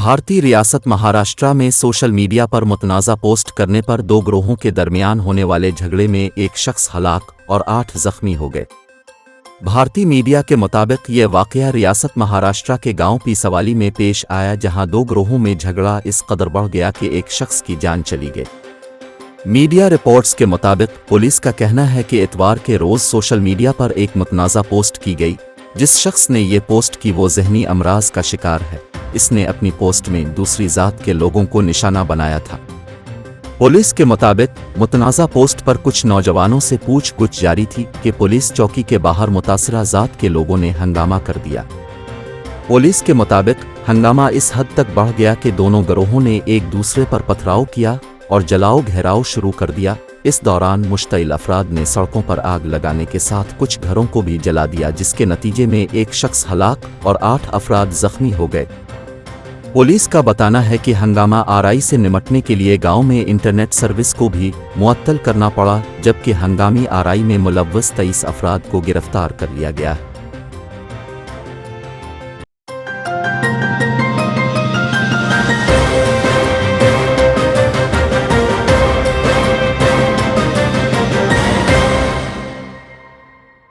भारतीय रियासत महाराष्ट्र में सोशल मीडिया पर मुतनाज़ा पोस्ट करने पर दो गिरोहों के दरमियान होने वाले झगड़े में एक शख्स हलाक और 8 जख्मी हो गए। भारतीय मीडिया के मुताबिक यह वाक़या रियासत महाराष्ट्र के गांव पीसवाली में पेश आया, जहां दो गिरोहों में झगड़ा इस कदर बढ़ गया कि एक शख्स की जान चली गई। मीडिया रिपोर्ट्स के मुताबिक पुलिस का कहना है कि इतवार के रोज़ सोशल मीडिया पर एक मुतनाज़ा पोस्ट की गई। जिस शख्स ने ये पोस्ट की वो ज़हनी अमराज का शिकार है। इसने अपनी पोस्ट में दूसरी ज़ात के लोगों को निशाना बनाया था। पुलिस के मुताबिक मुतनाज़ा पोस्ट पर कुछ नौजवानों से पूछगछ जारी थी कि पुलिस चौकी के बाहर मुतासिरा ज़ात के लोगों ने हंगामा कर दिया। पुलिस के मुताबिक हंगामा इस हद तक बढ़ गया कि दोनों गिरोहों ने एक दूसरे पर पथराव किया और जलाओ घेराव शुरू कर दिया। इस दौरान मुश्तइल अफराद ने सड़कों पर आग लगाने के साथ कुछ घरों को भी जला दिया, जिसके नतीजे में एक शख्स हलाक और 8 अफराद जख्मी हो गए। पुलिस का बताना है कि हंगामा आराई से निपटने के लिए गांव में इंटरनेट सर्विस को भी मुअत्तल करना पड़ा, जबकि हंगामी आराई में मुलव्वस 23 अफराद को गिरफ्तार कर लिया गया है।